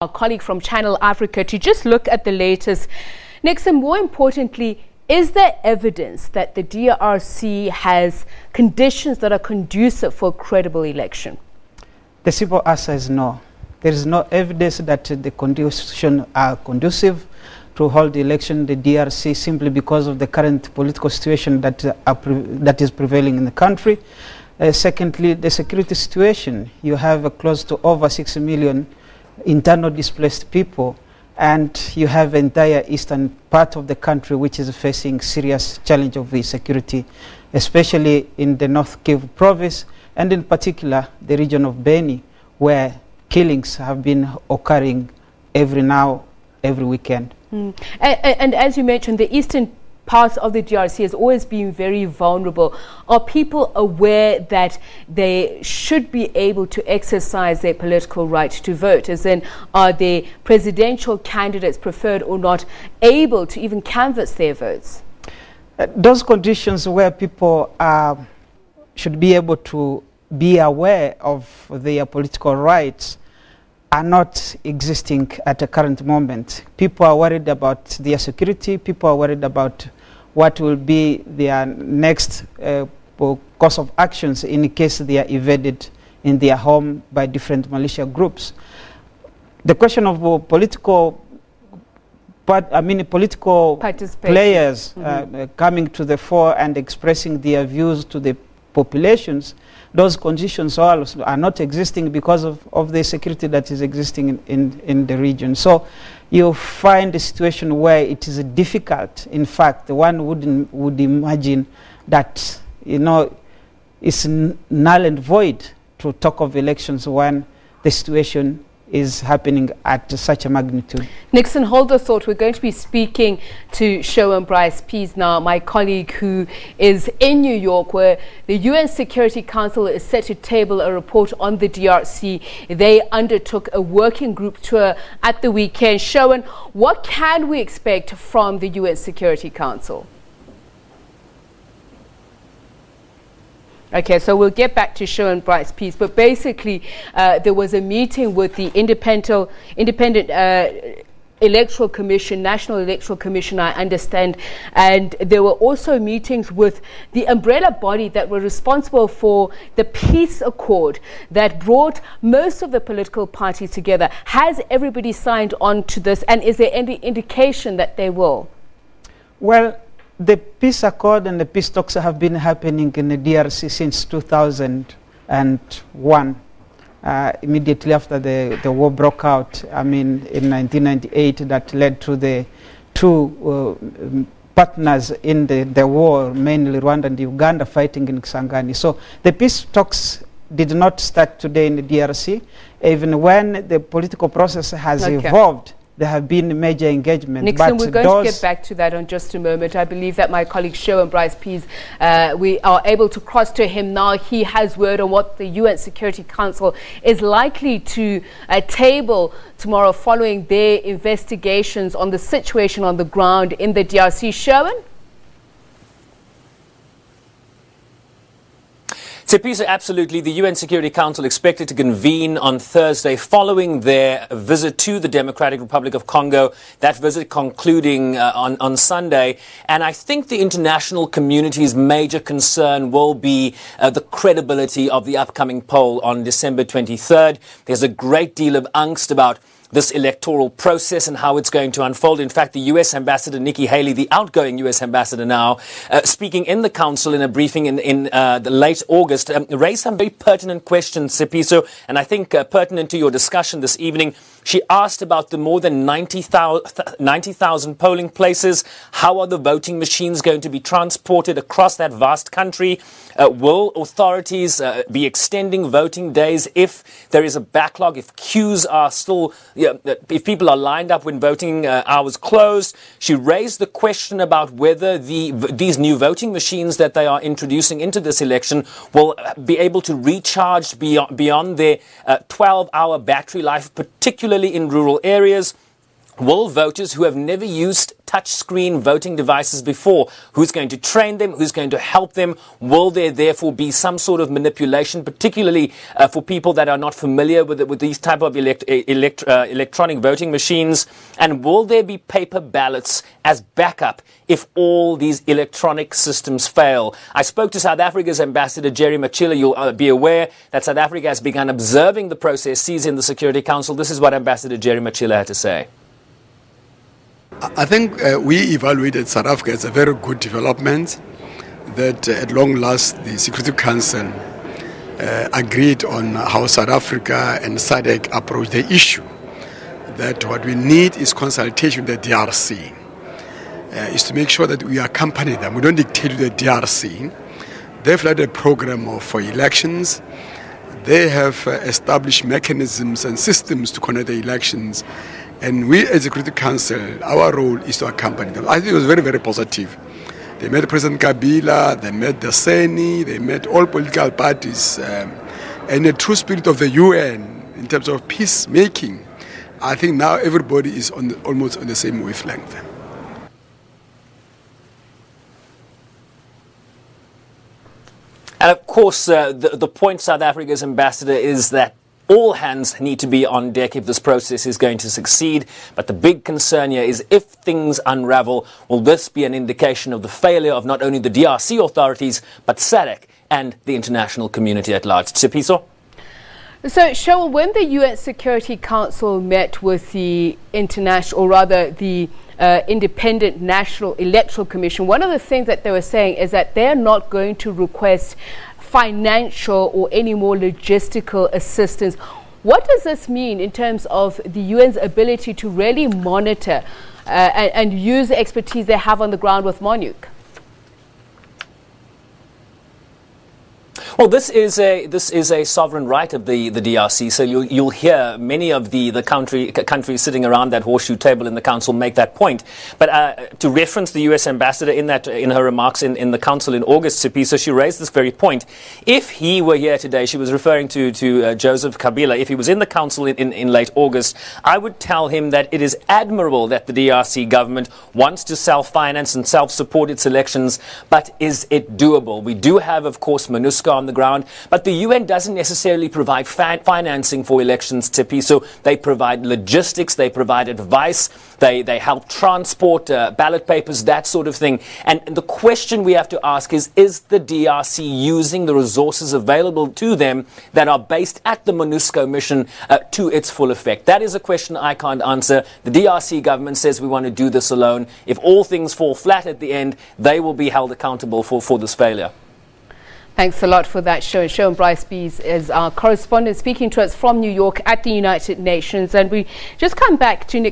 Our colleague from Channel Africa to just look at the latest. Nixon, more importantly, is there evidence that the DRC has conditions that are conducive for a credible election? The simple answer is no. There is no evidence that the conditions are conducive to hold the election in the DRC simply because of the current political situation that is prevailing in the country. Secondly, the security situation. You have close to over 6 million internal displaced people, and you have entire eastern part of the country which is facing serious challenge of insecurity, especially in the North Kivu province, and in particular the region of Beni, where killings have been occurring every weekend. And as you mentioned, the eastern parts of the DRC has always been very vulnerable. Are people aware that they should be able to exercise their political right to vote? As in, are the presidential candidates, preferred or not, able to even canvass their votes? Those conditions where people should be able to be aware of their political rights are not existing at the current moment. People are worried about their security. People are worried about what will be their next course of actions in case they are evaded in their home by different militia groups. The question of political players coming to the fore and expressing their views to the populations, those conditions also are not existing because of the security that is existing in the region. So you find a situation where it is difficult. In fact, one would imagine that, you know, it's null and void to talk of elections when the situation is happening at such a magnitude. Nixon, hold the thought. We're going to be speaking to Sherwin Bryce-Pease now, my colleague who is in New York, where the UN Security Council is set to table a report on the DRC. They undertook a working group tour at the weekend. Sherwin, what can we expect from the UN Security Council? Okay, so we'll get back to Sherwin Bryce-Pease, but basically there was a meeting with the independent Electoral Commission, National Electoral Commission, I understand, and there were also meetings with the umbrella body that were responsible for the peace accord that brought most of the political parties together. Has everybody signed on to this, and is there any indication that they will? Well, the peace accord and the peace talks have been happening in the DRC since 2001, immediately after the war broke out. I mean, in 1998, that led to the two partners in the war, mainly Rwanda and Uganda, fighting in Kisangani. So the peace talks did not start today in the DRC. Even when the political process has evolved, there have been major engagement. Nixon, we're going to get back to that in just a moment. I believe that my colleague Sherwin Bryce-Pease, we are able to cross to him now. He has word on what the UN Security Council is likely to table tomorrow following their investigations on the situation on the ground in the DRC. Sherwin? Sibanyoni, absolutely. The UN Security Council expected to convene on Thursday following their visit to the Democratic Republic of Congo, that visit concluding on Sunday. And I think the international community's major concern will be the credibility of the upcoming poll on December 23rd. There's a great deal of angst about this electoral process and how it's going to unfold. In fact, the U.S. Ambassador Nikki Haley, the outgoing U.S. Ambassador now, speaking in the Council in a briefing in the late August, raised some very pertinent questions, Sibanyoni, and I think pertinent to your discussion this evening. She asked about the more than 90,000 polling places. How are the voting machines going to be transported across that vast country? Will authorities be extending voting days if there is a backlog, if queues are still, if people are lined up when voting hours close? She raised the question about whether these new voting machines that they are introducing into this election will be able to recharge beyond their 12-hour battery life, particularly in rural areas. Will voters who have never used touchscreen voting devices before, who's going to train them, who's going to help them? Will there therefore be some sort of manipulation, particularly for people that are not familiar with these type of electronic voting machines? And will there be paper ballots as backup if all these electronic systems fail? I spoke to South Africa's Ambassador Jerry Machila. You'll be aware that South Africa has begun observing the processes in the Security Council. This is what Ambassador Jerry Machila had to say. I think we evaluated South Africa as a very good development, that at long last the Security Council agreed on how South Africa and SADC approach the issue, that what we need is consultation with the DRC, is to make sure that we accompany them. We don't dictate to the DRC. They've led a program for elections. They have established mechanisms and systems to conduct the elections. And we as the Security Council, our role is to accompany them. I think it was very, very positive. They met President Kabila, they met the Seni, they met all political parties. And the true spirit of the UN in terms of peacemaking, I think now everybody is almost on the same wavelength. And of course, the point South Africa's ambassador is that all hands need to be on deck if this process is going to succeed. But the big concern here is if things unravel, will this be an indication of the failure of not only the DRC authorities, but SADC and the international community at large? Tshepiso? So, Sherwin, when the UN Security Council met with the international, or rather the Independent National Electoral Commission, one of the things that they were saying is that they're not going to request financial or any more logistical assistance. What does this mean in terms of the UN's ability to really monitor and use the expertise they have on the ground with MONUC? Well, this is a sovereign right of the DRC. So you'll hear many of the countries sitting around that horseshoe table in the council make that point. But to reference the U.S. ambassador in her remarks in the council in August, so she raised this very point. If he were here today, she was referring to Joseph Kabila. If he was in the council in late August, I would tell him that it is admirable that the DRC government wants to self-finance and self-support its elections, but is it doable? We do have, of course, MONUSCO on the ground, but the UN doesn't necessarily provide financing for elections, Tipi. So they provide logistics, they provide advice, they help transport ballot papers, that sort of thing. And the question we have to ask is the DRC using the resources available to them that are based at the MONUSCO mission to its full effect? That is a question I can't answer. The DRC government says we want to do this alone. If all things fall flat at the end, they will be held accountable for this failure. Thanks a lot for that, Sherwin Bryce-Pease is our correspondent speaking to us from New York at the United Nations. And we just come back to